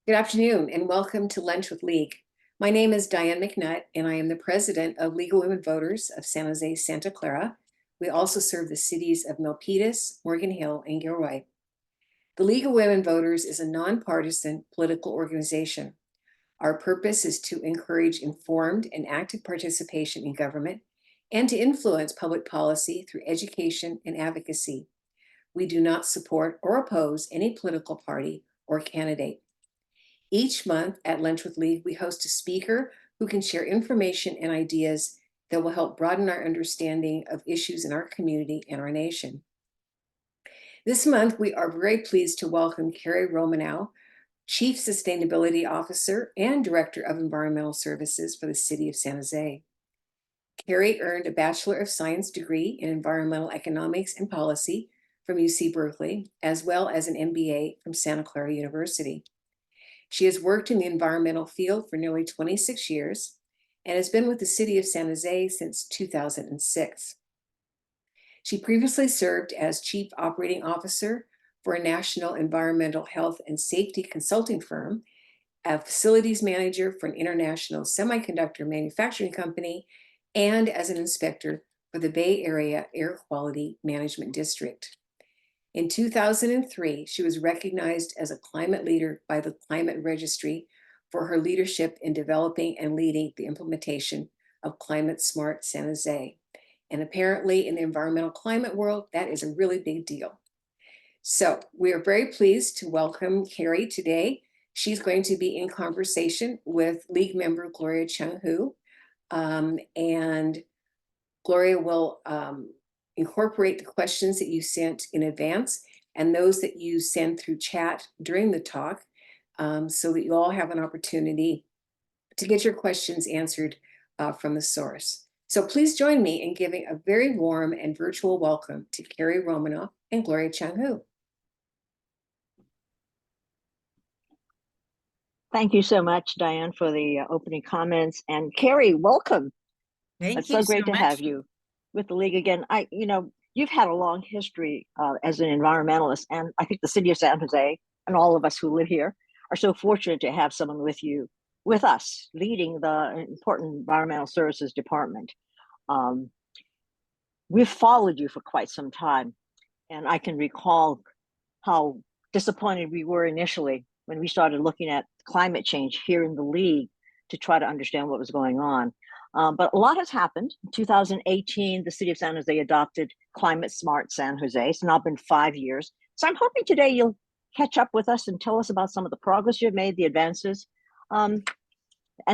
Good afternoon and welcome to Lunch with League. My name is Diane McNutt and I am the president of League of Women Voters of San Jose, Santa Clara. We also serve the cities of Milpitas, Morgan Hill, and Gilroy. The League of Women Voters is a nonpartisan political organization. Our purpose is to encourage informed and active participation in government and to influence public policy through education and advocacy. We do not support or oppose any political party or candidate. Each month at Lunch with League, we host a speaker who can share information and ideas that will help broaden our understanding of issues in our community and our nation. This month, we are very pleased to welcome Carrie Romanow, Chief Sustainability Officer and Director of Environmental Services for the City of San Jose. Carrie earned a Bachelor of Science degree in Environmental Economics and Policy from UC Berkeley, as well as an MBA from Santa Clara University. She has worked in the environmental field for nearly 26 years and has been with the City of San Jose since 2006. She previously served as Chief Operating Officer for a national environmental health and safety consulting firm, a facilities manager for an international semiconductor manufacturing company, and as an inspector for the Bay Area Air Quality Management District. In 2003, she was recognized as a climate leader by the Climate Registry for her leadership in developing and leading the implementation of Climate Smart San Jose. And apparently in the environmental climate world, that is a really big deal. So we are very pleased to welcome Carrie today. She's going to be in conversation with League member Gloria Chung-Hu. And Gloria will incorporate the questions that you sent in advance and those that you send through chat during the talk, so that you all have an opportunity to get your questions answered from the source. So please join me in giving a very warm and virtual welcome to Carrie Romanow and Gloria Chung-Hu. Thank you so much, Diane, for the opening comments. And Carrie, welcome. Thank It's you so great to much. have you with the League again. You've had a long history as an environmentalist, and I think the City of San Jose and all of us who live here are so fortunate to have someone with us, leading the important environmental services department. We've followed you for quite some time, and I can recall how disappointed we were initially when we started looking at climate change here in the League to try to understand what was going on. But a lot has happened. In 2018, the City of San Jose adopted Climate Smart San Jose. It's now been 5 years. So I'm hoping today you'll catch up with us and tell us about some of the progress you've made, the advances, and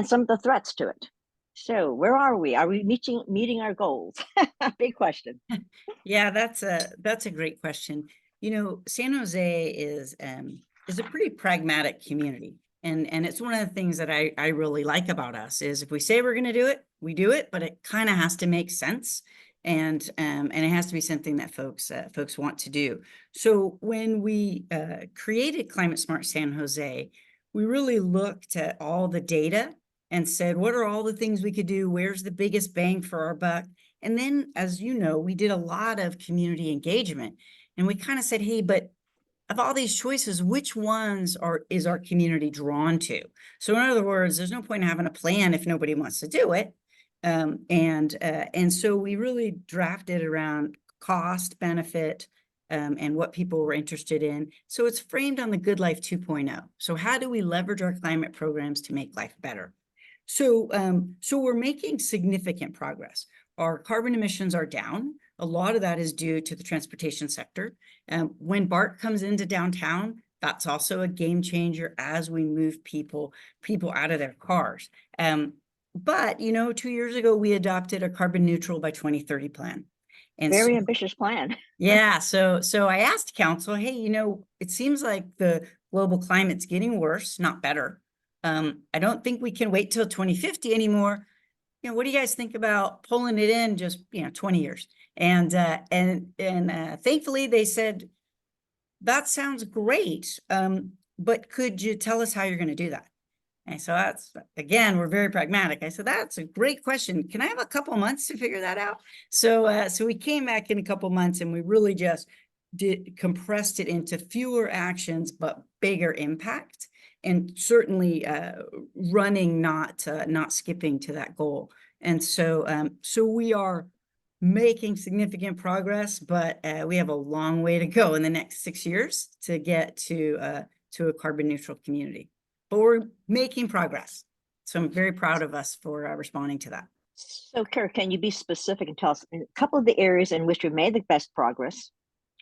some of the threats to it. So where are we? Are we meeting our goals? Big question. Yeah, that's a great question. You know, San Jose is a pretty pragmatic community. And it's one of the things that I really like about us is if we say we're going to do it, we do it, but it kind of has to make sense. And it has to be something that folks want to do. So when we created Climate Smart San Jose, we really looked at all the data and said, what are all the things we could do? Where's the biggest bang for our buck? And then, as you know, we did a lot of community engagement. And we kind of said, hey, but of all these choices, which ones is our community drawn to? So in other words, there's no point in having a plan if nobody wants to do it. And so we really drafted around cost, benefit, and what people were interested in. So it's framed on the Good Life 2.0. So how do we leverage our climate programs to make life better? So we're making significant progress. Our carbon emissions are down. A lot of that is due to the transportation sector. When BART comes into downtown, that's also a game changer as we move people out of their cars. But, 2 years ago, we adopted a carbon neutral by 2030 plan. And very ambitious plan. Yeah. So I asked council, hey, it seems like the global climate's getting worse, not better. I don't think we can wait till 2050 anymore. What do you guys think about pulling it in just 20 years? And thankfully they said, that sounds great, but could you tell us how you're going to do that? And so that's, again, we're very pragmatic. I said, that's a great question. Can I have a couple months to figure that out? So we came back in a couple months and we really just compressed it into fewer actions, but bigger impact. and certainly running, not skipping to that goal. And so so we are making significant progress, but we have a long way to go in the next 6 years to get to a carbon neutral community. But we're making progress. So I'm very proud of us for responding to that. So, Kara, can you be specific and tell us a couple of the areas in which we made the best progress?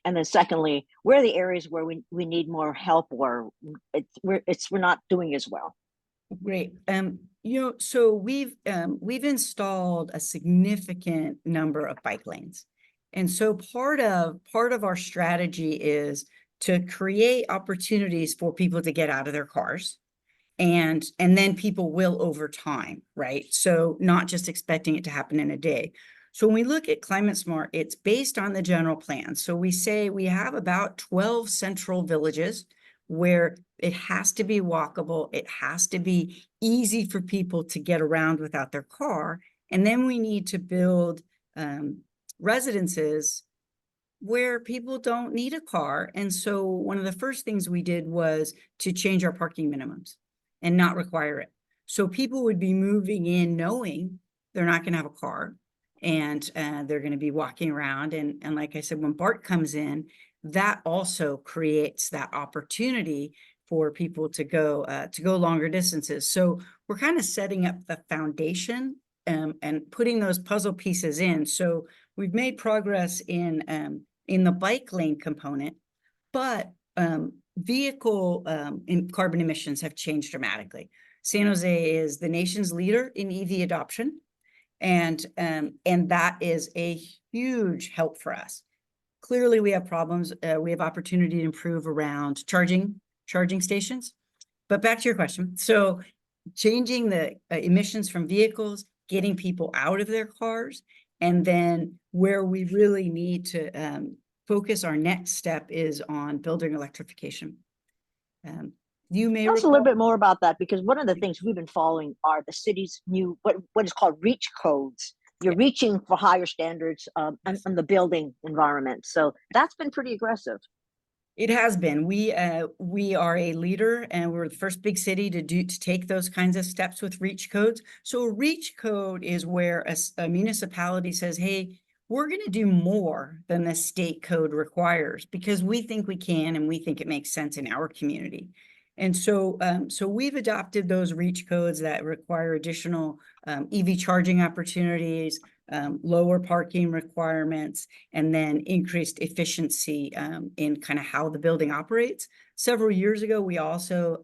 And then secondly, where are the areas where we need more help, or we're not doing as well? Great. You know, so we've installed a significant number of bike lanes. And so part of our strategy is to create opportunities for people to get out of their cars. And then people will over time, right? So not just expecting it to happen in a day. So when we look at Climate Smart, it's based on the general plan. So we say we have about 12 central villages where it has to be walkable. It has to be easy for people to get around without their car. And then we need to build residences where people don't need a car. And so one of the first things we did was to change our parking minimums and not require it. So people would be moving in knowing they're not going to have a car, and they're going to be walking around. And like I said, when BART comes in, that also creates that opportunity for people to go longer distances. So we're kind of setting up the foundation and putting those puzzle pieces in. So we've made progress in the bike lane component, but vehicle carbon emissions have changed dramatically. San Jose is the nation's leader in EV adoption, and that is a huge help for us. Clearly, we have problems. We have opportunity to improve around charging stations. But back to your question. So changing the emissions from vehicles, getting people out of their cars, and then where we really need to focus our next step is on building electrification. You may Tell us a little bit more about that, because one of the things we've been following are the city's new what is called REACH codes. You're reaching for higher standards on the building environment. So that's been pretty aggressive. It has been. We are a leader, and we're the first big city to take those kinds of steps with REACH codes. So a REACH code is where a municipality says, hey, we're going to do more than the state code requires because we think we can, and we think it makes sense in our community. And so we've adopted those REACH codes that require additional EV charging opportunities, lower parking requirements, and then increased efficiency in kind of how the building operates. Several years ago, we also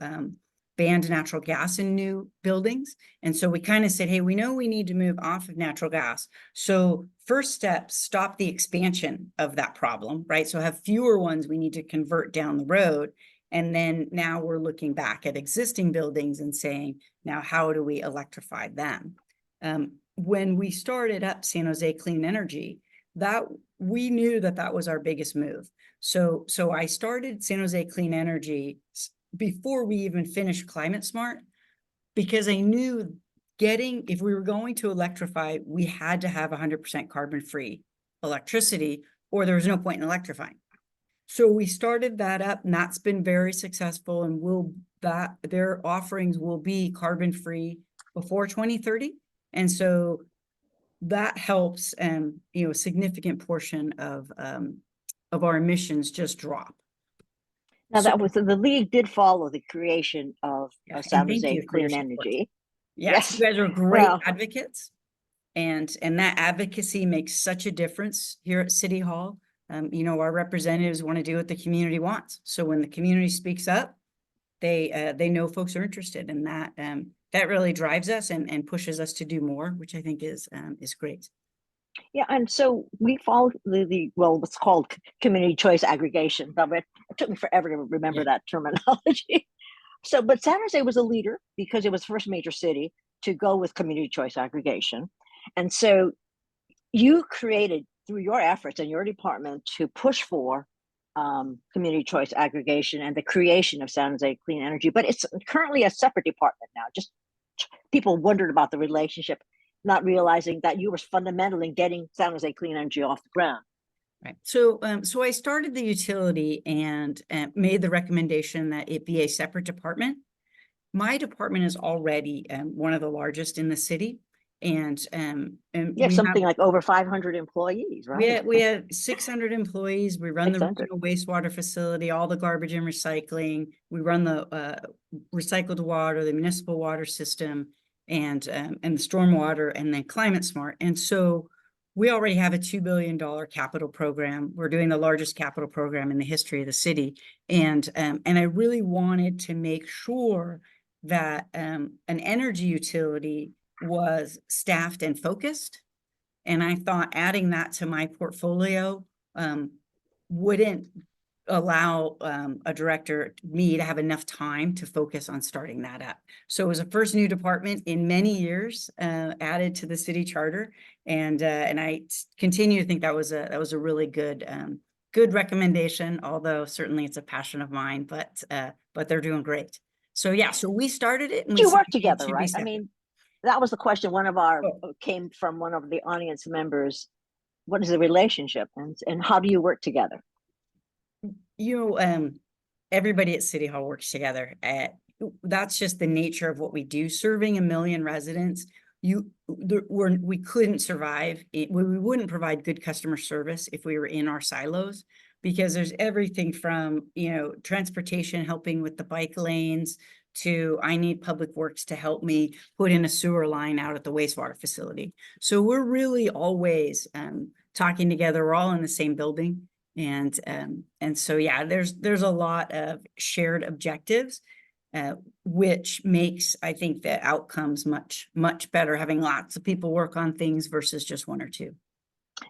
banned natural gas in new buildings. And so we kind of said, hey, we know we need to move off of natural gas. So first step, stop the expansion of that problem, right? So have fewer ones we need to convert down the road. And then now we're looking back at existing buildings and saying, now how do we electrify them? When we started up San Jose Clean Energy, that we knew that was our biggest move. So I started San Jose Clean Energy before we even finished Climate Smart, because I knew if we were going to electrify, we had to have 100% carbon-free electricity, or there was no point in electrifying. So we started that up, and that's been very successful, and their offerings will be carbon-free before 2030. And so that helps, a significant portion of our emissions just drop. Now, that was the league did follow the creation of San Jose Clean Energy. Yes, you guys are great advocates, and that advocacy makes such a difference here at City Hall. Our representatives want to do what the community wants. So when the community speaks up, they know folks are interested, and that really drives us and pushes us to do more, which I think is great. Yeah, and so we follow what's called community choice aggregation. But it took me forever to remember that terminology. But San Jose was a leader because it was the first major city to go with community choice aggregation. And so you created, through your efforts and your department, to push for community choice aggregation and the creation of San Jose Clean Energy. But it's currently a separate department now. Just people wondered about the relationship, not realizing that you were fundamental in getting San Jose Clean Energy off the ground. Right. So I started the utility and made the recommendation that it be a separate department. my department is already one of the largest in the city. And You have something like over 500 employees, right? we have 600 employees. We run the 600. regional wastewater facility, all the garbage and recycling. We run the recycled water, the municipal water system, and the stormwater, and then Climate Smart. And so we already have a $2 billion capital program. We're doing the largest capital program in the history of the city. And I really wanted to make sure that an energy utility was staffed and focused. And I thought adding that to my portfolio wouldn't allow a director, me, to have enough time to focus on starting that up. So it was a first new department in many years added to the city charter, and I continue to think that was a really good good recommendation. Although certainly it's a passion of mine, but they're doing great. So yeah, so we started it, and we You work said we need together, to be right? I separate. mean, that was the question. One of our Oh. came from one of the audience members. What is the relationship, and how do you work together? Everybody at City Hall works together. That's just the nature of what we do. Serving 1 million residents, we couldn't survive. We wouldn't provide good customer service if we were in our silos, because there's everything from, transportation, helping with the bike lanes, to I need public works to help me put in a sewer line out at the wastewater facility. So we're really always talking together. We're all in the same building. And so, yeah, there's a lot of shared objectives, which makes, I think, the outcomes much better, having lots of people work on things versus just one or two.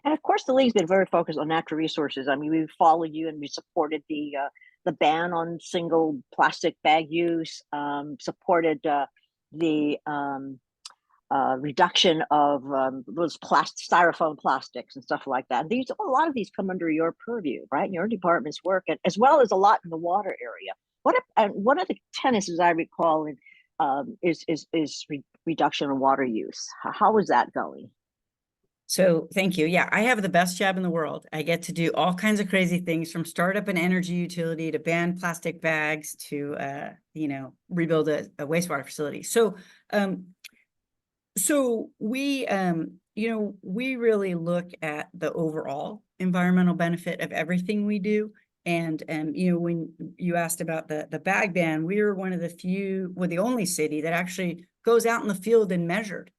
And of course, the league's been very focused on natural resources. I mean, we followed you and we supported the ban on single plastic bag use, supported the reduction of those styrofoam plastics and stuff like that. And a lot of these come under your purview, right? And your department's work, as well as a lot in the water area. One of the tenets, as I recall, is reduction in water use. How is that going? So thank you. Yeah, I have the best job in the world. I get to do all kinds of crazy things, from start up an energy utility to ban plastic bags to, rebuild a wastewater facility. So we, we really look at the overall environmental benefit of everything we do. And, when you asked about the bag ban, we were we're the only city that actually goes out in the field and measured.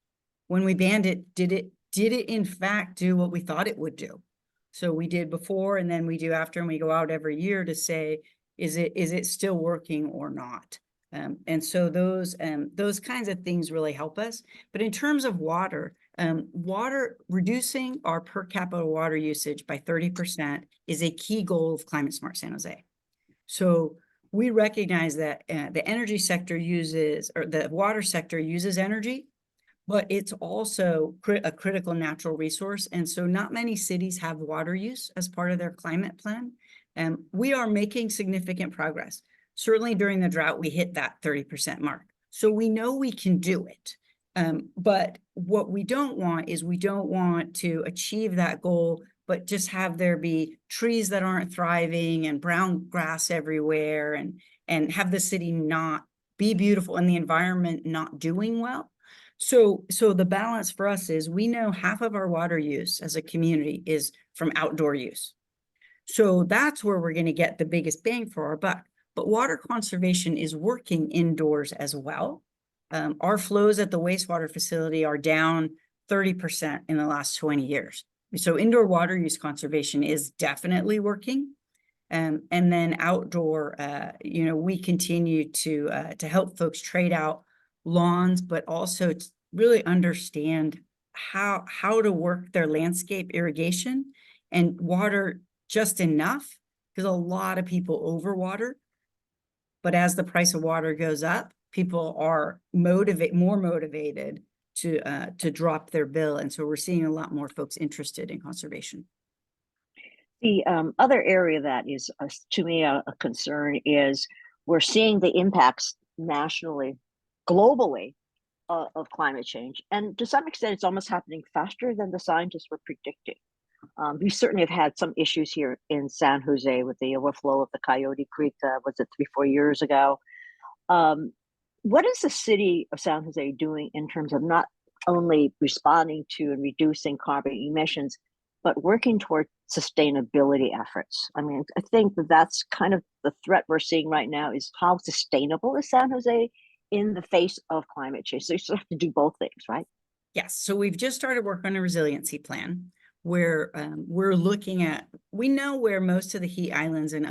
When we banned it, did it in fact do what we thought it would do? So we did before, and then we do after, and we go out every year to say, is it still working or not? And so those kinds of things really help us. But in terms of water, reducing our per capita water usage by 30% is a key goal of Climate Smart San Jose. So we recognize that the energy sector the water sector uses energy, but it's also a critical natural resource. And so not many cities have water use as part of their climate plan. And we are making significant progress. Certainly during the drought, we hit that 30% mark. So we know we can do it. But what we don't want is to achieve that goal, but just have there be trees that aren't thriving and brown grass everywhere, and have the city not be beautiful and the environment not doing well. So the balance for us is, we know half of our water use as a community is from outdoor use. So that's where we're going to get the biggest bang for our buck. But water conservation is working indoors as well. Our flows at the wastewater facility are down 30% in the last 20 years. So indoor water use conservation is definitely working. And then outdoor, we continue to help folks trade out lawns, but also to really understand how to work their landscape irrigation and water just enough, because a lot of people overwater. But as the price of water goes up, people are more motivated to drop their bill. And so we're seeing a lot more folks interested in conservation. The other area that is, to me, a concern is we're seeing the impacts nationally, globally, of climate change. And to some extent, it's almost happening faster than the scientists were predicting. We certainly have had some issues here in San Jose with the overflow of the Coyote Creek, was it 3-4 years ago? what is the city of San Jose doing in terms of not only responding to and reducing carbon emissions, but working toward sustainability efforts? I mean, I think that that's kind of the threat we're seeing right now is how sustainable is San Jose in the face of climate change? So you still have to do both things, right? Yes, so we've just started work on a resiliency plan where we're looking at, we know where most of the heat islands and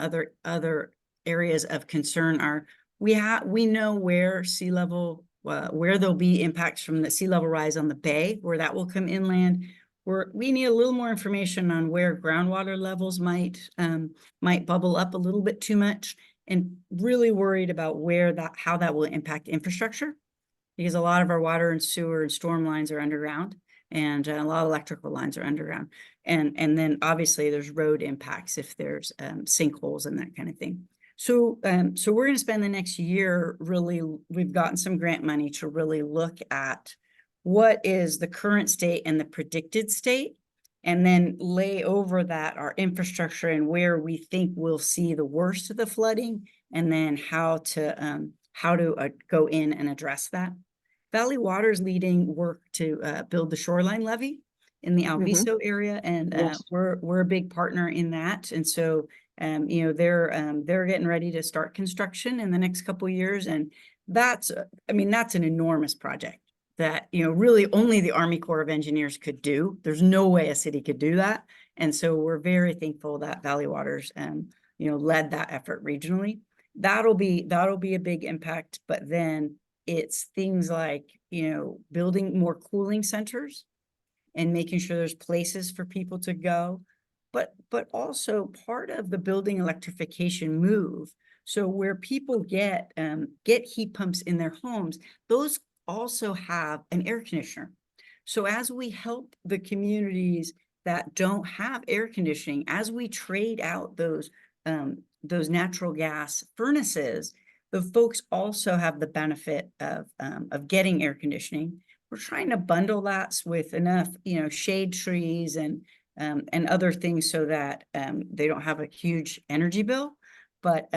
other areas of concern are. We know where sea level, where there'll be impacts from the sea level rise on the bay, where that will come inland. We need a little more information on where groundwater levels might bubble up a little bit too much, and really worried about how that will impact infrastructure, because a lot of our water and sewer and storm lines are underground, and a lot of electrical lines are underground. And then obviously there's road impacts if there's sinkholes and that kind of thing. So we're going to spend the next year we've gotten some grant money to really look at what is the current state and the predicted state, and then lay over that our infrastructure and where we think we'll see the worst of the flooding, and then how to go in and address that. Valley Water's leading work to build the shoreline levee in the Alviso area, and Yes. we're a big partner in that. And so, you know, they're getting ready to start construction in the next couple of years, and that's an enormous project that, you know, really only the Army Corps of Engineers could do. There's no way a city could do that, and so we're very thankful that Valley Water's led that effort regionally. That'll be a big impact, but then it's things like, you know, building more cooling centers and making sure there's places for people to go, but also part of the building electrification move. So where people get heat pumps in their homes, those also have an air conditioner. So as we help the communities that don't have air conditioning, as we trade out those natural gas furnaces, the folks also have the benefit of getting air conditioning. We're trying to bundle that with enough, you know, shade trees and other things so that they don't have a huge energy bill. But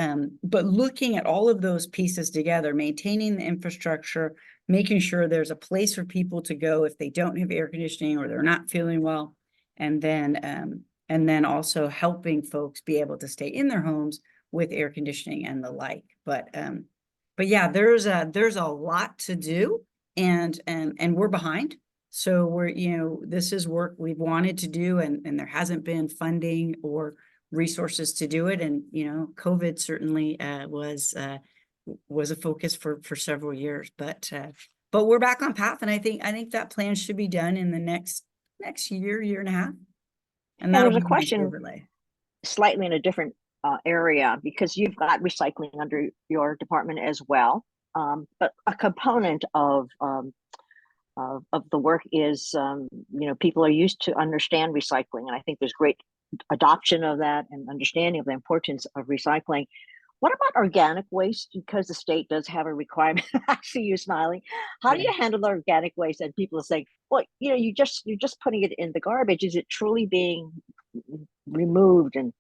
looking at all of those pieces together, maintaining the infrastructure, making sure there's a place for people to go if they don't have air conditioning or they're not feeling well, and then also helping folks be able to stay in their homes with air conditioning and the like. But yeah, there's a lot to do, and we're behind. So we're, you know, this is work we've wanted to do, and there hasn't been funding or resources to do it. And, you know, COVID certainly was a focus for several years, but we're back on path. And I think that plan should be done in the next year and a half. And that'll there's a be my question overlay. slightly in a different area, because you've got recycling under your department as well. But a component of the work is, you know, people are used to understand recycling, and I think there's great adoption of that and understanding of the importance of recycling. What about organic waste? Because the state does have a requirement. I see you smiling. How do you handle the organic waste? And people are saying, well, you know, you're just putting it in the garbage. Is it truly being removed? And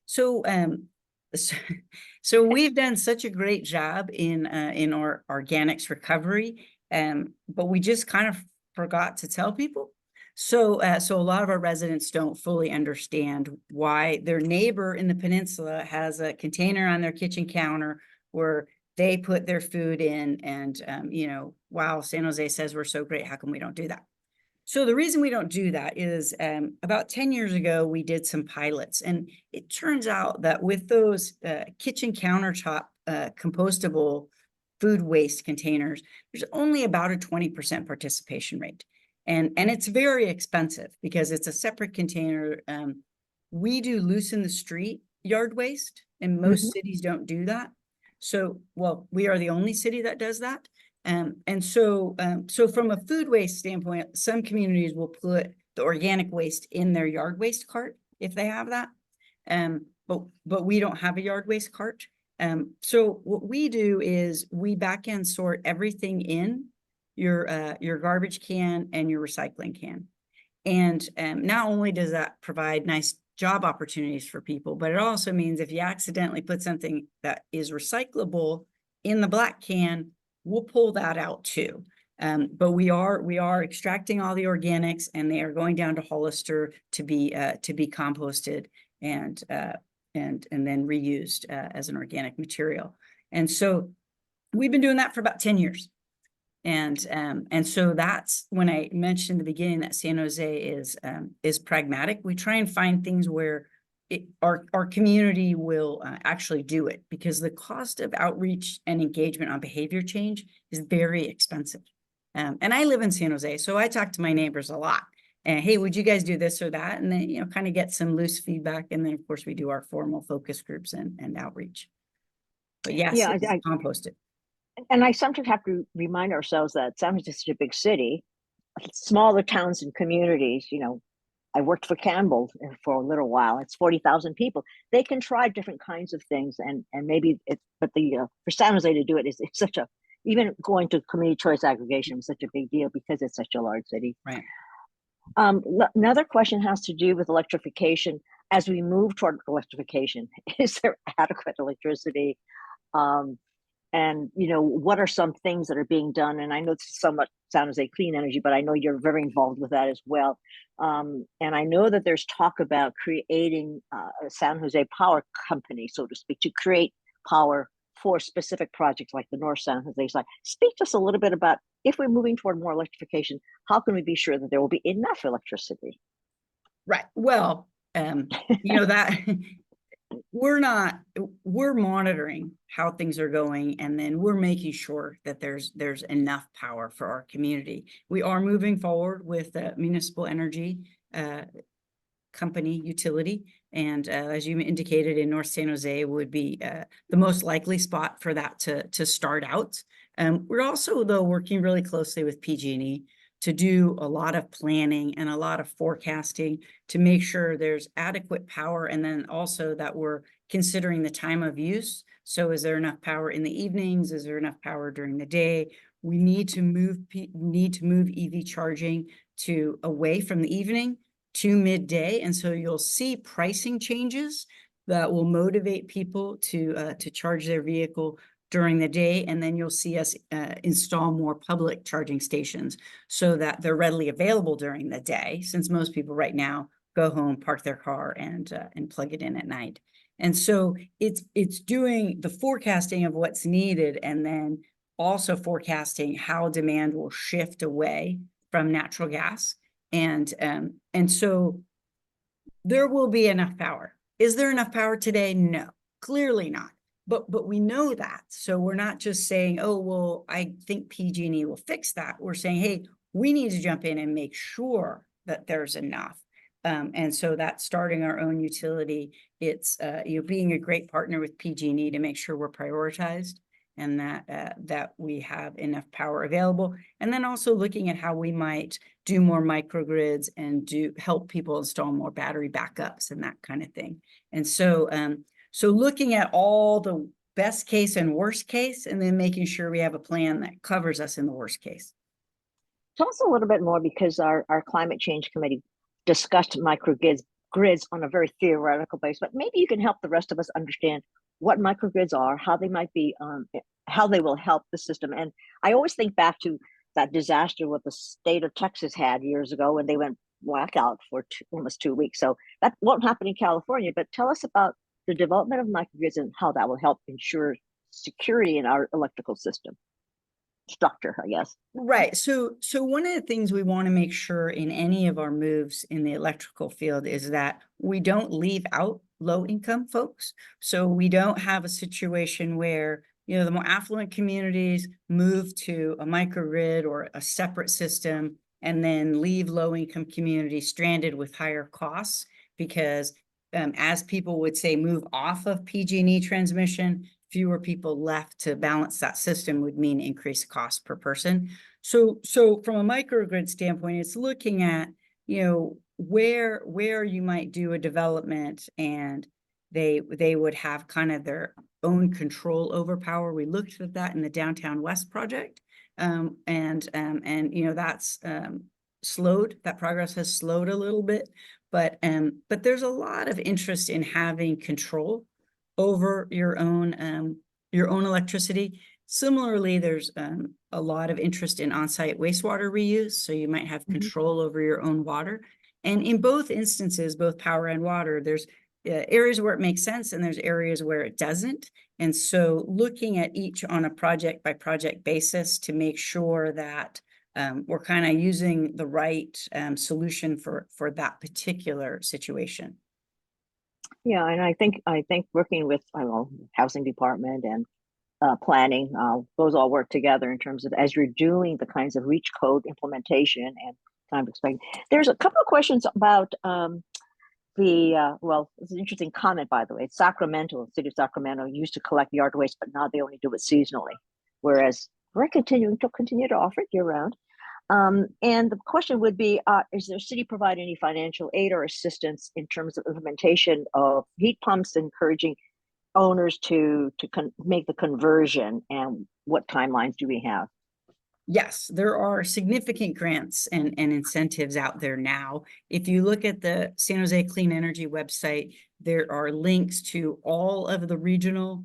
So, so we've done such a great job in our organics recovery, but we just kind of forgot to tell people. So a lot of our residents don't fully understand why their neighbor in the peninsula has a container on their kitchen counter where they put their food in, and you know, wow, San Jose says we're so great. How come we don't do that? So the reason we don't do that is about 10 years ago, we did some pilots, and it turns out that with those kitchen countertop compostable food waste containers, there's only about a 20% participation rate. And it's very expensive because it's a separate container. We do loose in the street yard waste, and most cities don't do that. So, well, we are the only city that does that. And so from a food waste standpoint, some communities will put the organic waste in their yard waste cart if they have that. But we don't have a yard waste cart. So what we do is we back end sort everything in your garbage can and your recycling can. And not only does that provide nice job opportunities for people, but it also means if you accidentally put something that is recyclable in the black can, we'll pull that out too. But we are extracting all the organics, and they are going down to Hollister to be composted and then reused as an organic material. And so we've been doing that for about 10 years. And so that's when I mentioned in the beginning that San Jose is pragmatic. We try and find things where our community will actually do it, because the cost of outreach and engagement on behavior change is very expensive. And I live in San Jose, so I talk to my neighbors a lot. And hey, would you guys do this or that? And then, you know, kind of get some loose feedback. And then, of course, we do our formal focus groups and outreach. But yes, Yeah, it's composted. And I sometimes have to remind ourselves that San Jose is such a big city, smaller towns and communities, you know, I worked for Campbell for a little while. It's 40,000 people. They can try different kinds of things, and maybe it's, but for San Jose to do it is, it's such a, even going to community choice aggregation was such a big deal because it's such a large city. Right. Another question has to do with electrification. As we move toward electrification, is there adequate electricity? And, you know, what are some things that are being done? And I know this is somewhat San Jose Clean Energy, but I know you're very involved with that as well. And I know that there's talk about creating a San Jose Power Company, so to speak, to create power for specific projects like the North San Jose side. Speak to us a little bit about, if we're moving toward more electrification, how can we be sure that there will be enough electricity? Right. Well, you know, that we're monitoring how things are going, and then we're making sure that there's enough power for our community. We are moving forward with the municipal energy company utility, and as you indicated, in North San Jose would be the most likely spot for that to start out. We're also, though, working really closely with PG&E to do a lot of planning and a lot of forecasting to make sure there's adequate power, and then also that we're considering the time of use. So is there enough power in the evenings? Is there enough power during the day? We need to move EV charging away from the evening to midday. And so you'll see pricing changes that will motivate people to charge their vehicle during the day, and then you'll see us install more public charging stations so that they're readily available during the day, since most people right now go home, park their car, and plug it in at night. And so it's doing the forecasting of what's needed, and then also forecasting how demand will shift away from natural gas. And so there will be enough power. Is there enough power today? No, clearly not. But we know that. So we're not just saying, oh, well, I think PG&E will fix that. We're saying, hey, we need to jump in and make sure that there's enough. And so that's starting our own utility. It's being a great partner with PG&E to make sure we're prioritized, and that we have enough power available. And then also looking at how we might do more microgrids and help people install more battery backups and that kind of thing. And so so looking at all the best case and worst case, and then making sure we have a plan that covers us in the worst case. Tell us a little bit more, because our climate change committee discussed microgrids on a very theoretical basis, but maybe you can help the rest of us understand what microgrids are, how they might be, how they will help the system. And I always think back to that disaster what the state of Texas had years ago when they went blackout for almost 2 weeks. So that won't happen in California, but tell us about the development of microgrids and how that will help ensure security in our electrical system structure, I guess. Right. So one of the things we want to make sure in any of our moves in the electrical field is that we don't leave out low income folks. So we don't have a situation where, you know, the more affluent communities move to a microgrid or a separate system, and then leave low income communities stranded with higher costs, because as people would say, move off of PG&E transmission, fewer people left to balance that system would mean increased cost per person. So from a microgrid standpoint, it's looking at, you know, where you might do a development and they would have kind of their own control over power. We looked at that in the Downtown West project. And you know, that's slowed, that progress has slowed a little bit, but there's a lot of interest in having control over your own electricity. Similarly, there's a lot of interest in on-site wastewater reuse, so you might have Mhm. control over your own water. And in both instances, both power and water, there's areas where it makes sense and there's areas where it doesn't. And so looking at each on a project by project basis to make sure that we're kind of using the right solution for that particular situation. Yeah, and I think working with, I don't know, housing department and planning, those all work together in terms of as you're doing the kinds of reach code implementation and time expected. There's a couple of questions about well, it's an interesting comment, by the way. Sacramento, the city of Sacramento used to collect yard waste, but now they only do it seasonally, whereas we're continuing to offer it year round. And the question would be, is the city provide any financial aid or assistance in terms of implementation of heat pumps, encouraging owners to make the conversion, and what timelines do we have? Yes, there are significant grants and incentives out there now. If you look at the San Jose Clean Energy website, there are links to all of the regional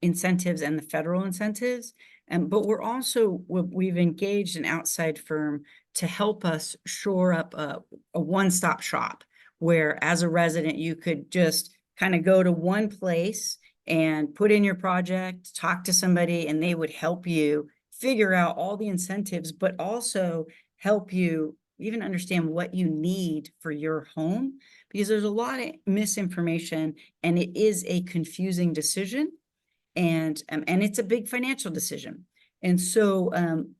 incentives and the federal incentives. But we've engaged an outside firm to help us shore up a one-stop shop where as a resident, you could just kind of go to one place and put in your project, talk to somebody, and they would help you figure out all the incentives, but also help you even understand what you need for your home, because there's a lot of misinformation and it is a confusing decision, and it's a big financial decision. And so,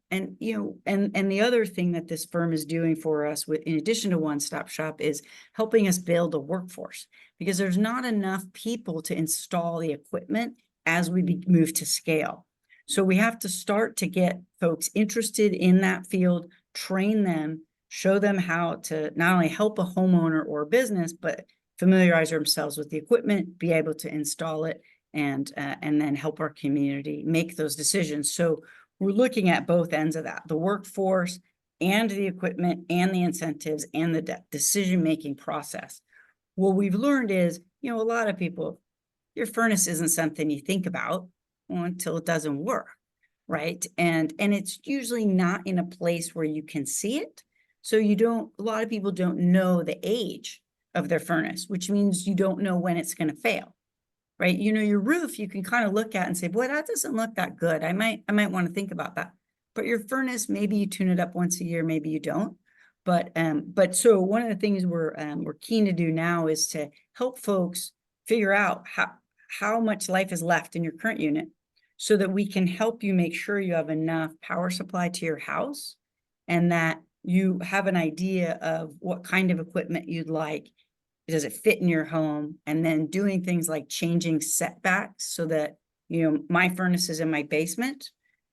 and the other thing that this firm is doing for us in addition to One Stop Shop is helping us build a workforce, because there's not enough people to install the equipment as we move to scale. So we have to start to get folks interested in that field, train them, show them how to not only help a homeowner or a business, but familiarize themselves with the equipment, be able to install it, and then help our community make those decisions. So we're looking at both ends of that, the workforce and the equipment and the incentives and the decision-making process. What we've learned is, a lot of people, your furnace isn't something you think about until it doesn't work, right? And it's usually not in a place where you can see it. So a lot of people don't know the age of their furnace, which means you don't know when it's going to fail, right? Your roof, you can kind of look at and say, boy, that doesn't look that good. I might want to think about that. But your furnace, maybe you tune it up once a year, maybe you don't. But so one of the things we're keen to do now is to help folks figure out how much life is left in your current unit, so that we can help you make sure you have enough power supply to your house and that you have an idea of what kind of equipment you'd like. Does it fit in your home? And then doing things like changing setbacks so that, my furnace is in my basement,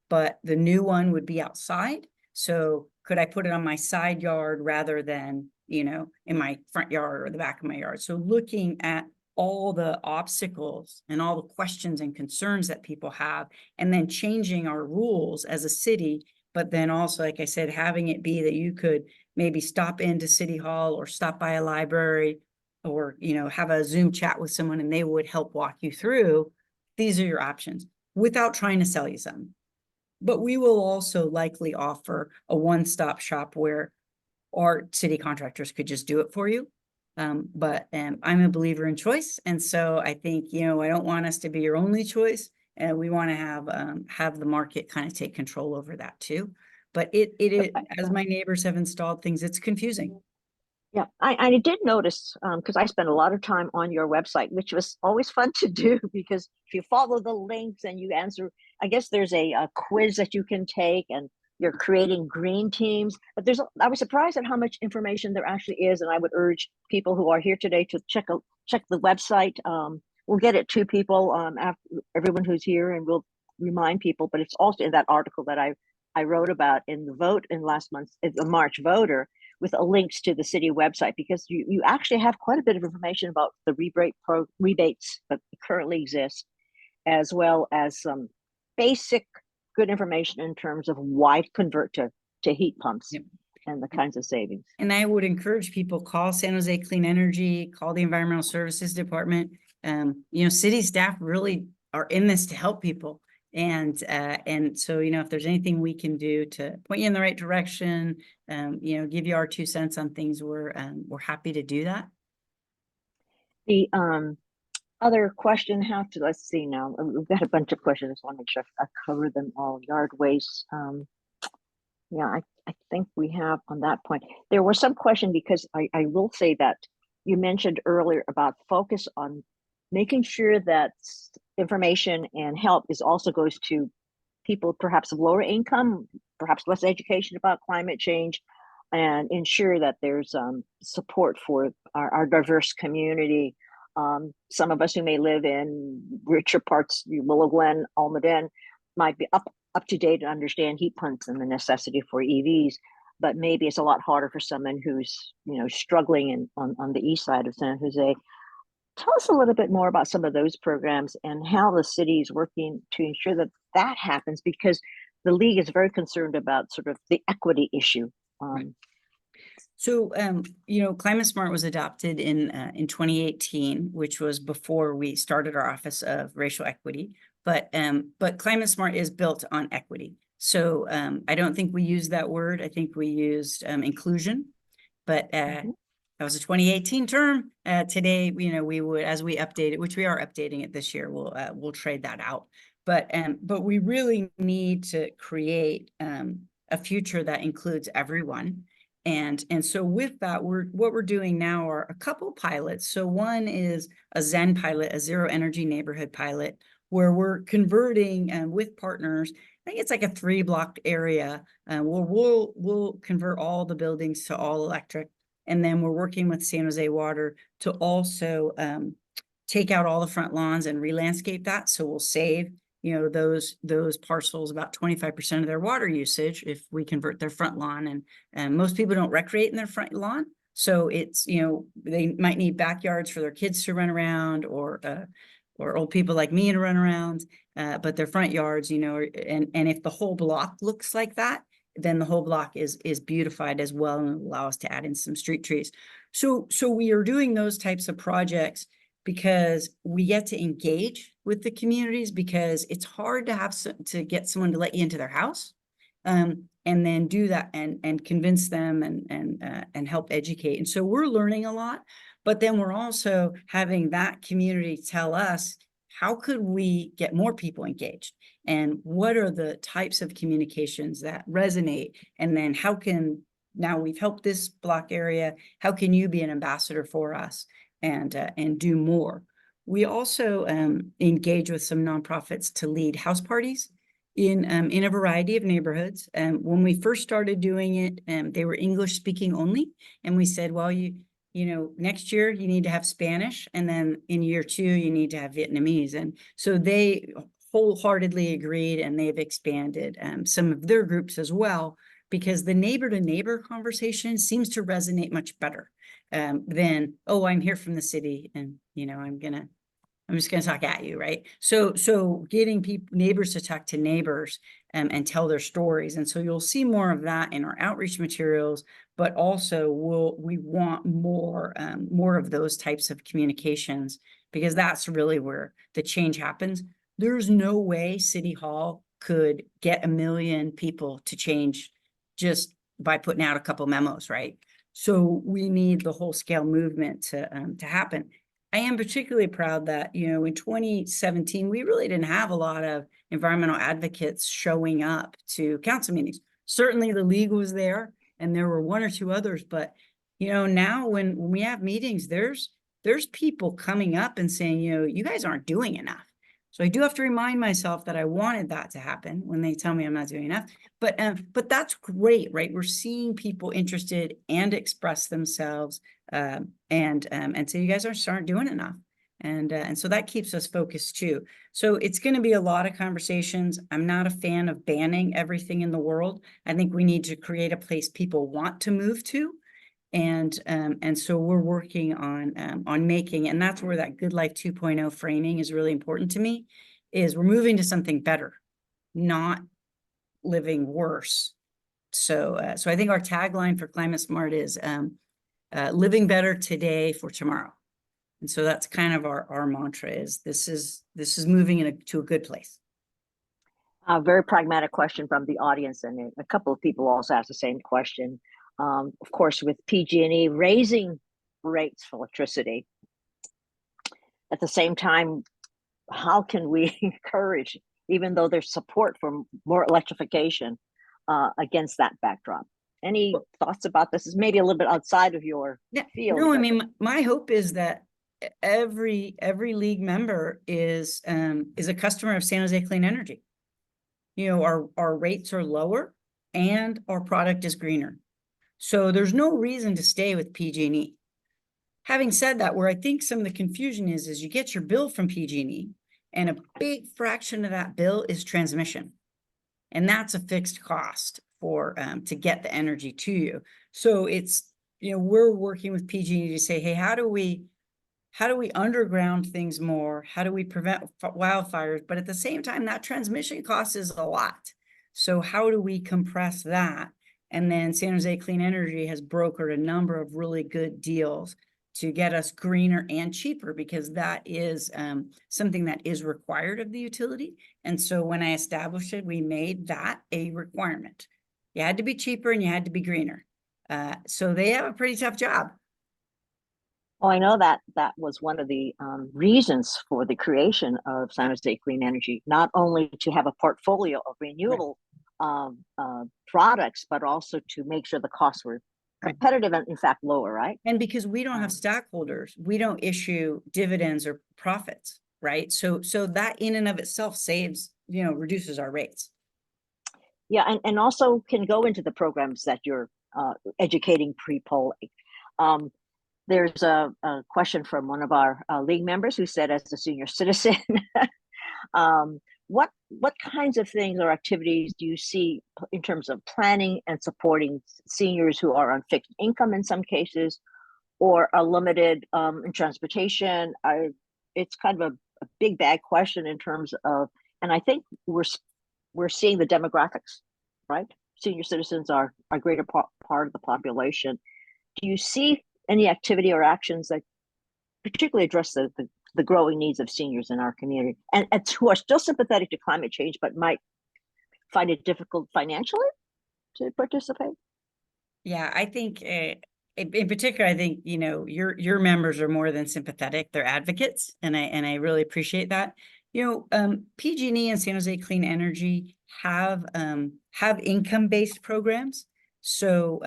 but the new one would be outside. So could I put it on my side yard rather than, in my front yard or the back of my yard? So looking at all the obstacles and all the questions and concerns that people have, and then changing our rules as a city, but then also, like I said, having it be that you could maybe stop into City Hall or stop by a library or, have a Zoom chat with someone and they would help walk you through. These are your options without trying to sell you something. But we will also likely offer a one-stop shop where our city contractors could just do it for you. But I'm a believer in choice. And so I think, I don't want us to be your only choice. And we want to have the market kind of take control over that too. But it as my neighbors have installed things, it's confusing. Yeah, I did notice, because I spent a lot of time on your website, which was always fun to do, because if you follow the links and you answer, I guess there's a quiz that you can take, and you're creating green teams. But I was surprised at how much information there actually is, and I would urge people who are here today to check the website. We'll get it to people after everyone who's here, and we'll remind people. But it's also in that article that I wrote about in the vote in last month's the March voter, with links to the city website, because you actually have quite a bit of information about the rebates that currently exist, as well as some basic good information in terms of why convert to heat pumps. Yep. And the kinds of savings. And I would encourage people, call San Jose Clean Energy, call the Environmental Services Department. City staff really are in this to help people. And so, you know, if there's anything we can do to point you in the right direction, you know, give you our 2 cents on things, we're happy to do that. The other question let's see now. We've got a bunch of questions. I just want to make sure I cover them all. Yard waste. Yeah, I think we have on that point. There was some question because I will say that you mentioned earlier about focus on making sure that information and help is also goes to people perhaps of lower income, perhaps less education about climate change, and ensure that there's support for our diverse community. Some of us who may live in richer parts, Willow Glen, Almaden, might be up to date and understand heat pumps and the necessity for EVs, but maybe it's a lot harder for someone who's, you know, struggling on the east side of San Jose. Tell us a little bit more about some of those programs and how the city is working to ensure that that happens, because the league is very concerned about sort of the equity issue. So, you know, Climate Smart was adopted in 2018, which was before we started our Office of Racial Equity. But Climate Smart is built on equity. So I don't think we used that word. I think we used inclusion. But that was a 2018 term. Today, you know, we would, as we update it, which we are updating it this year, we'll trade that out. But we really need to create a future that includes everyone. And so with that, what we're doing now are a couple pilots. So one is a Zen pilot, a zero energy neighborhood pilot, where we're converting with partners. I think it's like a 3-block area where we'll convert all the buildings to all electric. And then we're working with San Jose Water to also take out all the front lawns and re-landscape that. So we'll save, you know, those parcels about 25% of their water usage if we convert their front lawn. And most people don't recreate in their front lawn. So it's, you know, they might need backyards for their kids to run around, or old people like me to run around, but their front yards, you know, and if the whole block looks like that, then the whole block is beautified as well, and allow us to add in some street trees. So we are doing those types of projects because we get to engage with the communities, because it's hard to have to get someone to let you into their house, and then do that and convince them and help educate. And so we're learning a lot, but then we're also having that community tell us, how could we get more people engaged? And what are the types of communications that resonate? And then how can, now we've helped this block area, how can you be an ambassador for us and do more? We also engage with some nonprofits to lead house parties in a variety of neighborhoods. When we first started doing it, they were English speaking only. And we said, well, you know, next year you need to have Spanish, and then in year 2, you need to have Vietnamese. And so they wholeheartedly agreed, and they've expanded some of their groups as well, because the neighbor to neighbor conversation seems to resonate much better than, oh, I'm here from the city, and, you know, I'm just gonna talk at you, right? So getting neighbors to talk to neighbors and tell their stories. And so you'll see more of that in our outreach materials, but also we want more of those types of communications, because that's really where the change happens. There's no way City Hall could get 1 million people to change just by putting out a couple memos, right? So we need the whole scale movement to happen. I am particularly proud that, you know, in 2017, we really didn't have a lot of environmental advocates showing up to council meetings. Certainly the league was there, and there were 1 or 2 others, but, you know, now when we have meetings, there's people coming up and saying, you know, you guys aren't doing enough. So I do have to remind myself that I wanted that to happen when they tell me I'm not doing enough. But that's great, right? We're seeing people interested and express themselves, and so you guys aren't doing enough, and so that keeps us focused too. So it's going to be a lot of conversations. I'm not a fan of banning everything in the world. I think we need to create a place people want to move to. And so we're working on making, and that's where that Good Life 2.0 framing is really important to me, is we're moving to something better, not living worse. So I think our tagline for Climate Smart is living better today for tomorrow. And so that's kind of our mantra, is this is moving to a good place. A very pragmatic question from the audience, and a couple of people also asked the same question. Of course, with PG&E raising rates for electricity, at the same time, how can we encourage, even though there's support for more electrification, against that backdrop? Any thoughts about this? Is maybe a little bit outside of your Yeah, field. no, I but- mean, my hope is that every league member is a customer of San Jose Clean Energy. You know, our rates are lower and our product is greener. So there's no reason to stay with PG&E. Having said that, where I think some of the confusion is you get your bill from PG&E and a big fraction of that bill is transmission. And that's a fixed cost for to get the energy to you. So it's, you know, we're working with PG&E to say, hey, how do we underground things more? How do we prevent wildfires? But at the same time, that transmission cost is a lot. So how do we compress that? And then San Jose Clean Energy has brokered a number of really good deals to get us greener and cheaper, because that is something that is required of the utility. And so when I established it, we made that a requirement. You had to be cheaper and you had to be greener. So they have a pretty tough job. Oh, I know that was one of the reasons for the creation of San Jose Clean Energy, not only to have a portfolio of renewable products, but also to make sure the costs were competitive and in fact lower, right? And because we don't have stockholders, we don't issue dividends or profits, right? So that in and of itself saves, you know, reduces our rates. Yeah, and also can go into the programs that you're educating pre-polling. There's a question from one of our league members who said, as a senior citizen, what kinds of things or activities do you see in terms of planning and supporting seniors who are on fixed income in some cases, or are limited in transportation? It's kind of a big bag question in terms of, and I think we're seeing the demographics, right? Senior citizens are a greater part of the population. Do you see any activity or actions that particularly address the growing needs of seniors in our community, and who are still sympathetic to climate change, but might find it difficult financially to participate? Yeah, I think in particular, I think, you know, your members are more than sympathetic; they're advocates, and I really appreciate that. You know, PG&E and San Jose Clean Energy have income-based programs. So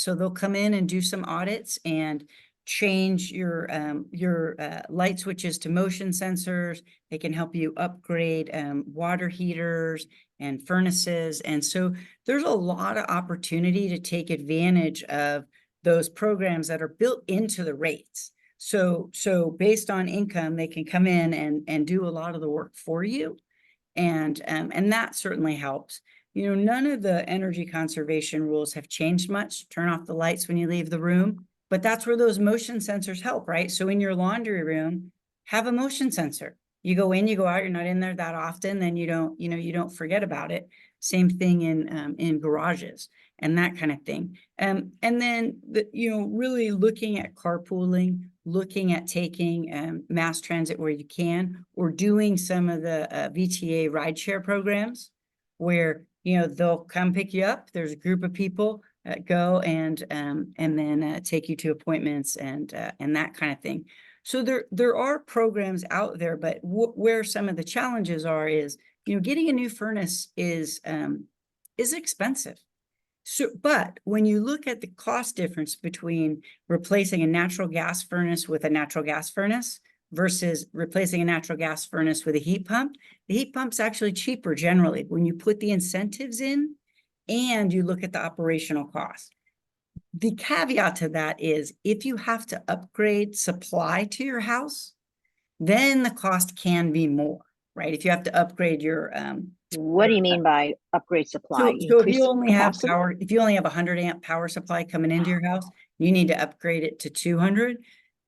they'll come in and do some audits and change your light switches to motion sensors. They can help you upgrade water heaters and furnaces. And so there's a lot of opportunity to take advantage of those programs that are built into the rates. So based on income, they can come in and do a lot of the work for you. And that certainly helps. You know, none of the energy conservation rules have changed much. Turn off the lights when you leave the room, but that's where those motion sensors help, right? So in your laundry room, have a motion sensor. You go in, you go out, you're not in there that often, then you don't forget about it. Same thing in garages and that kind of thing. And then, really looking at carpooling, looking at taking mass transit where you can, or doing some of the VTA rideshare programs where, you know, they'll come pick you up. There's a group of people that go and then take you to appointments and that kind of thing. So there are programs out there, but where some of the challenges are is, you know, getting a new furnace is expensive. So, but when you look at the cost difference between replacing a natural gas furnace with a natural gas furnace versus replacing a natural gas furnace with a heat pump, the heat pump's actually cheaper generally when you put the incentives in and you look at the operational cost. The caveat to that is if you have to upgrade supply to your house, then the cost can be more, right? If you have to upgrade your What do you mean by upgrade supply? So if you only have power, if you only have 100 amp power supply coming into your house, you need to upgrade it to 200.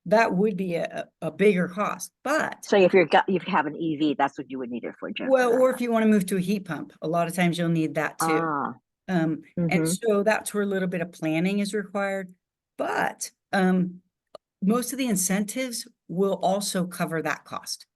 That would be a bigger cost. But so if you have an EV, that's what you would need it for, Jeff. Well, or if you want to move to a heat pump, a lot of times you'll need that too. And so that's where a little bit of planning is required. But most of the incentives will also cover that cost.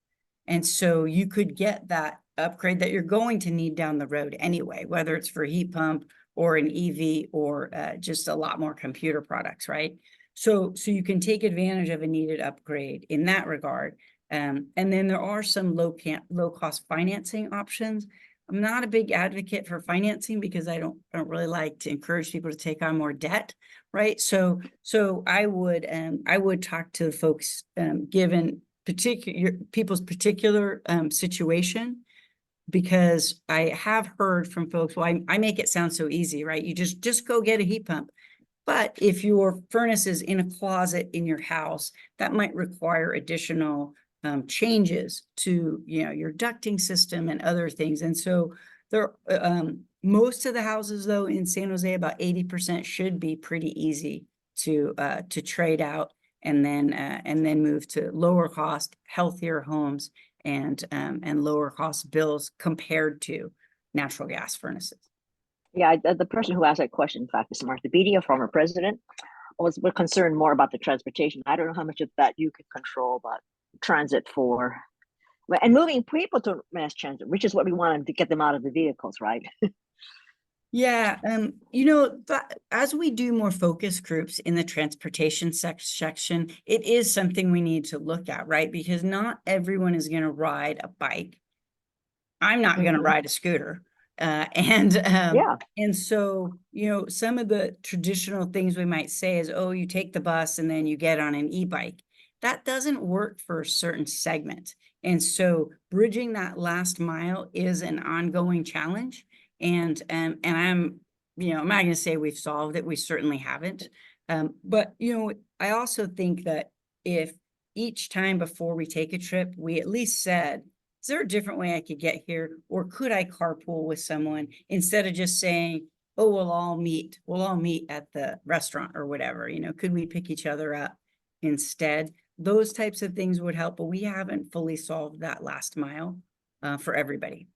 And so you could get that upgrade that you're going to need down the road anyway, whether it's for heat pump or an EV or just a lot more computer products, right? So you can take advantage of a needed upgrade in that regard. And then there are some low cost financing options. I'm not a big advocate for financing because I don't really like to encourage people to take on more debt, right? So I would talk to folks given people's particular situation, because I have heard from folks, well, I make it sound so easy, right? You just go get a heat pump. But if your furnace is in a closet in your house, that might require additional changes to, your ducting system and other things. And so there, most of the houses though in San Jose, about 80% should be pretty easy to trade out and then move to lower cost, healthier homes and lower cost bills compared to natural gas furnaces. Yeah, the person who asked that question, in fact, is Martha Beatty, a former president, was concerned more about the transportation. I don't know how much of that you can control, but transit and moving people to mass transit, which is what we wanted to get them out of the vehicles, right? Yeah, as we do more focus groups in the transportation section, it is something we need to look at, right? Because not everyone is going to ride a bike. I'm not going to ride a scooter. And so, some of the traditional things we might say is, oh, you take the bus and then you get on an e-bike. That doesn't work for a certain segment. And so bridging that last mile is an ongoing challenge. And I'm not going to say we've solved it. We certainly haven't. But, I also think that if each time before we take a trip, we at least said, is there a different way I could get here? Or could I carpool with someone instead of just saying, oh, we'll all meet at the restaurant or whatever, could we pick each other up instead? Those types of things would help, but we haven't fully solved that last mile for everybody.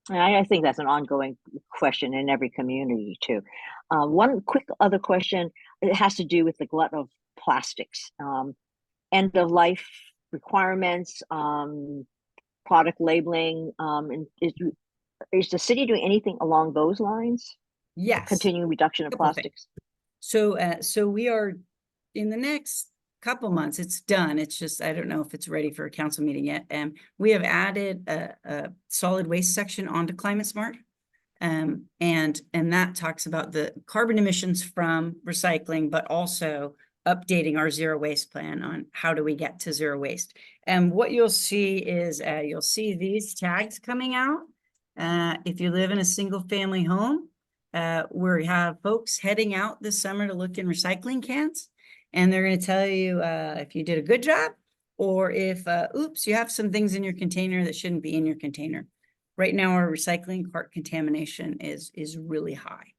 I think that's an ongoing question in every community too. One quick other question, it has to do with the glut of plastics, end of life requirements, product labeling, and is the city doing anything along those lines? Yes. Continuing reduction of plastics. So we are in the next couple months, it's done. It's just, I don't know if it's ready for a council meeting yet. We have added a solid waste section onto Climate Smart. And that talks about the carbon emissions from recycling, but also updating our zero waste plan on how do we get to zero waste. And what you'll see is you'll see these tags coming out. If you live in a single family home, we have folks heading out this summer to look in recycling cans. And they're going to tell you if you did a good job or if, oops, you have some things in your container that shouldn't be in your container. Right now, our recycling cart contamination is really high.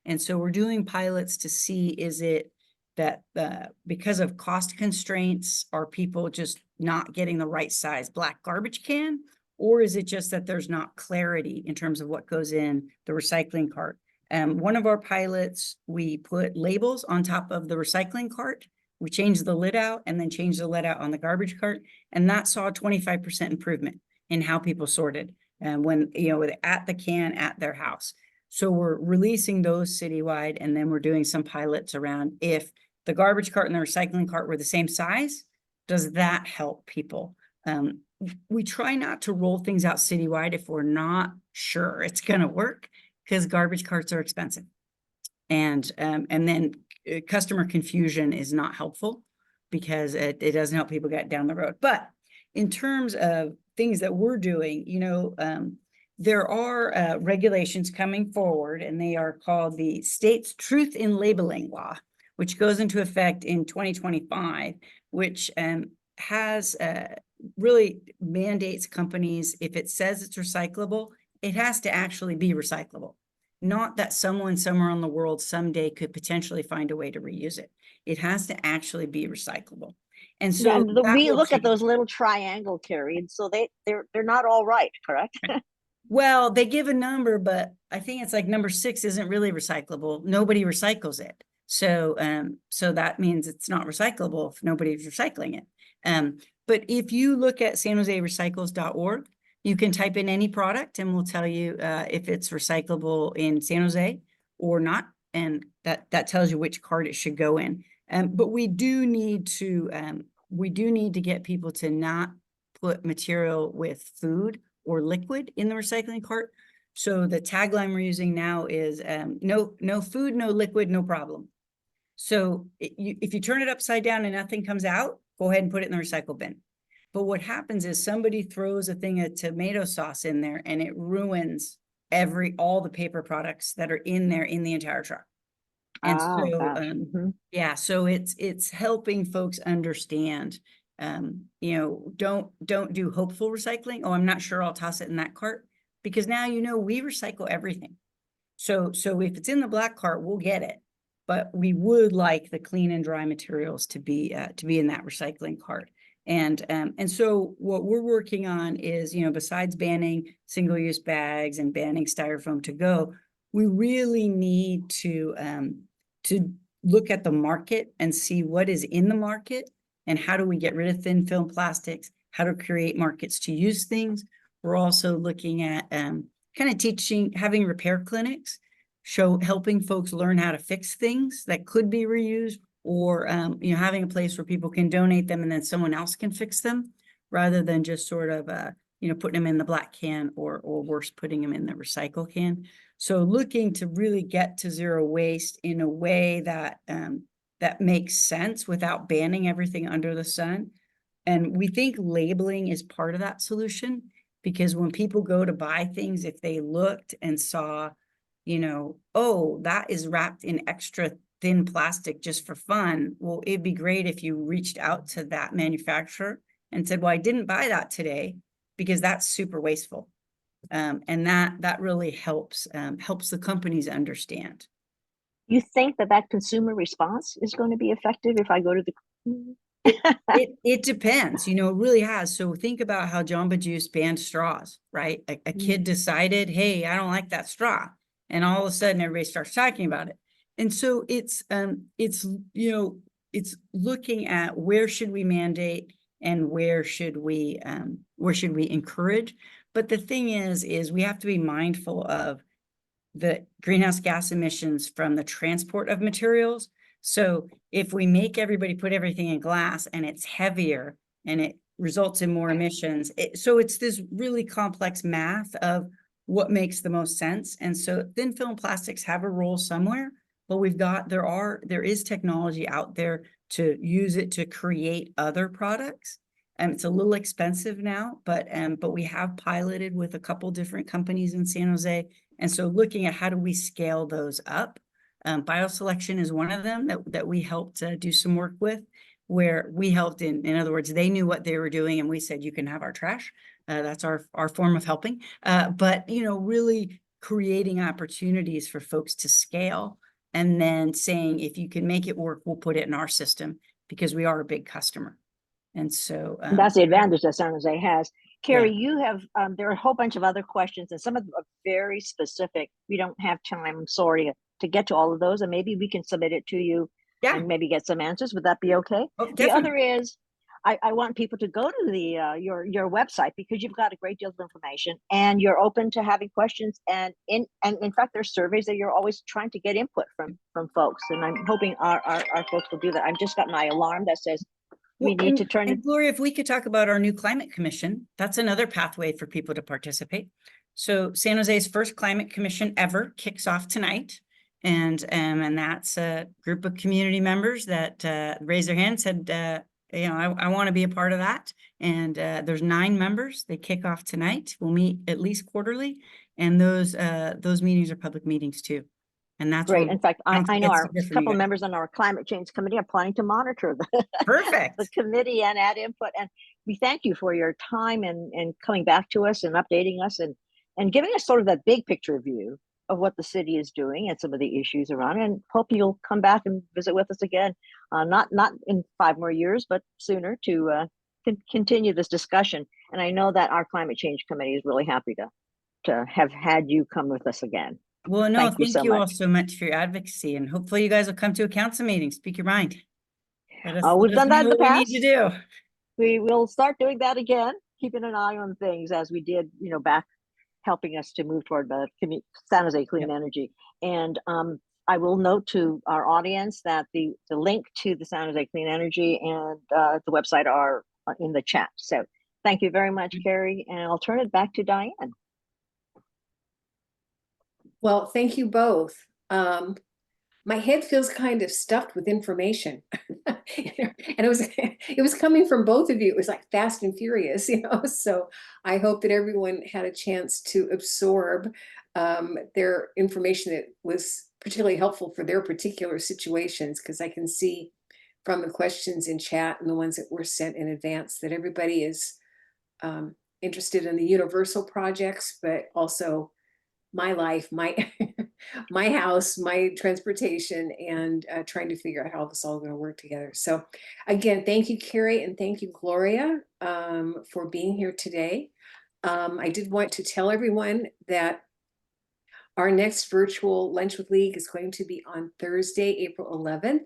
And so we're doing pilots to see, is it that because of cost constraints, are people just not getting the right size black garbage can? Or is it just that there's not clarity in terms of what goes in the recycling cart? One of our pilots, we put labels on top of the recycling cart. We changed the lid out and then changed the lid out on the garbage cart. And that saw a 25% improvement in how people sorted when, at the can at their house. So we're releasing those citywide. And then we're doing some pilots around if the garbage cart and the recycling cart were the same size, does that help people? We try not to roll things out citywide if we're not sure it's going to work, because garbage carts are expensive. And then customer confusion is not helpful because it doesn't help people get down the road. But in terms of things that we're doing, there are regulations coming forward, and they are called the State's Truth in Labeling Law, which goes into effect in 2025, which has really mandates companies, if it says it's recyclable, it has to actually be recyclable. Not that someone somewhere in the world someday could potentially find a way to reuse it. It has to actually be recyclable. And so we look at those little triangle, Carrie, and so they're not all right, correct? Well, they give a number, but I think it's like number 6 isn't really recyclable. Nobody recycles it. So that means it's not recyclable if nobody's recycling it. But if you look at sanjoserecycles.org, You can type in any product and we'll tell you if it's recyclable in San Jose or not. And that tells you which cart it should go in. But we do need to get people to not put material with food or liquid in the recycling cart. So the tagline we're using now is no food, no liquid, no problem. So if you turn it upside down and nothing comes out, go ahead and put it in the recycle bin. But what happens is somebody throws a thing of tomato sauce in there and it ruins all the paper products that are in there in the entire truck. And Oh, so, gosh. yeah, so it's helping folks understand, don't do hopeful recycling. Oh, I'm not sure, I'll toss it in that cart, because now, we recycle everything. So if it's in the black cart, we'll get it. But we would like the clean and dry materials to be in that recycling cart. And so what we're working on is, besides banning single-use bags and banning styrofoam to go, we really need to look at the market and see what is in the market and how do we get rid of thin film plastics, how to create markets to use things. We're also looking at kind of teaching, having repair clinics, helping folks learn how to fix things that could be reused, or having a place where people can donate them and then someone else can fix them, rather than just sort of putting them in the black can or worse, putting them in the recycle can. So looking to really get to zero waste in a way that that makes sense without banning everything under the sun. And we think labeling is part of that solution, because when people go to buy things, if they looked and saw, oh, that is wrapped in extra thin plastic just for fun. Well, it'd be great if you reached out to that manufacturer and said, well, I didn't buy that today because that's super wasteful. And that really helps the companies understand. You think that consumer response is going to be effective if I go to the... It depends, it really has. So think about how Jamba Juice banned straws, right? A kid decided, hey, I don't like that straw. And all of a sudden everybody starts talking about it. And so it's looking at where should we mandate and where should we encourage. But the thing is we have to be mindful of the greenhouse gas emissions from the transport of materials. So if we make everybody put everything in glass and it's heavier and it results in more emissions, so it's this really complex math of what makes the most sense. And so thin film plastics have a role somewhere, but there is technology out there to use it to create other products. It's a little expensive now, but we have piloted with a couple different companies in San Jose. And so looking at how do we scale those up. Bioselection is one of them that we helped do some work with, where we helped in other words, they knew what they were doing and we said, you can have our trash. That's our form of helping. But, really creating opportunities for folks to scale, and then saying, if you can make it work, we'll put it in our system, because we are a big customer. And so that's the advantage that San Jose has. Carrie, you have, there are a whole bunch of other questions, and some of them are very specific. We don't have time, I'm sorry, to get to all of those, and maybe we can submit it to you and maybe get some answers. Would that be okay? Oh, the other is, I want people to go to the your website, because you've got a great deal of information and you're open to having questions. And in fact, there's surveys that you're always trying to get input from folks. And I'm hoping our folks will do that. I've just got my alarm that says we need to turn it. Gloria, if we could talk about our new climate commission, that's another pathway for people to participate. So San Jose's first climate commission ever kicks off tonight. And that's a group of community members that raised their hand, said, I want to be a part of that. And there's 9 members. They kick off tonight. We'll meet at least quarterly. And those meetings are public meetings too. And that's great. In fact, I know a couple members on our climate change committee are planning to monitor the committee and add input. And we thank you for your time and coming back to us and updating us and giving us sort of that big picture view of what the city is doing and some of the issues around, and hope you'll come back and visit with us again, not in 5 more years, but sooner, to continue this discussion. And I know that our climate change committee is really happy to have had you come with us again. Well, no, thank you all so much for your advocacy, and hopefully you guys will come to a council meeting, speak your mind. We've done that in the past. We need to do. We will start doing that again. keeping an eye on things as we did, back helping us to move toward the San Jose Clean Energy. And I will note to our audience that the link to the San Jose Clean Energy and the website are in the chat. So thank you very much, Carrie, and I'll turn it back to Diane. Well, thank you both. My head feels kind of stuffed with information. And it was coming from both of you. It was like fast and furious, So I hope that everyone had a chance to absorb their information that was particularly helpful for their particular situations, because I can see from the questions in chat and the ones that were sent in advance that everybody is interested in the universal projects, but also my life, my my house, my transportation, and trying to figure out how this all going to work together. So again, thank you, Carrie, and thank you, Gloria, for being here today. I did want to tell everyone that our next virtual Lunch with League is going to be on Thursday, April 11th.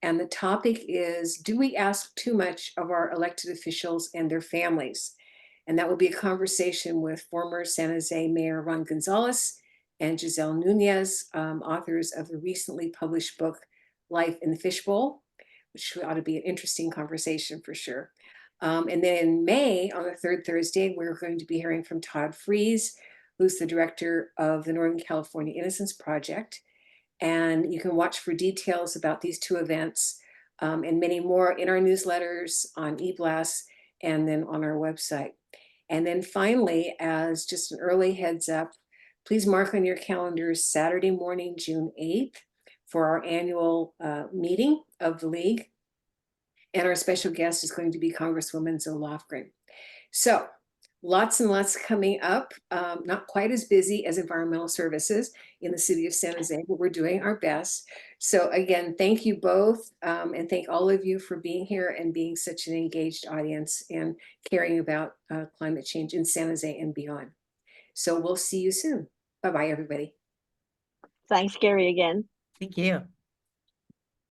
And the topic is, do we ask too much of our elected officials and their families? And that will be a conversation with former San Jose Mayor Ron Gonzalez and Giselle Nunez, authors of the recently published book, Life in the Fishbowl, which ought to be an interesting conversation for sure. And then in May, on the third Thursday, we're going to be hearing from Todd Freeze, who's the director of the Northern California Innocence Project. And you can watch for details about these two events and many more in our newsletters, on eBlast, and then on our website. And then finally, as just an early heads up, please mark on your calendars Saturday morning, June 8th, for our annual meeting of the League. And our special guest is going to be Congresswoman Zoe Lofgren. So lots and lots coming up, not quite as busy as environmental services in the city of San Jose, but we're doing our best. So again, thank you both, and thank all of you for being here and being such an engaged audience and caring about climate change in San Jose and beyond. So we'll see you soon. Bye-bye, everybody. Thanks, Carrie, again. Thank you.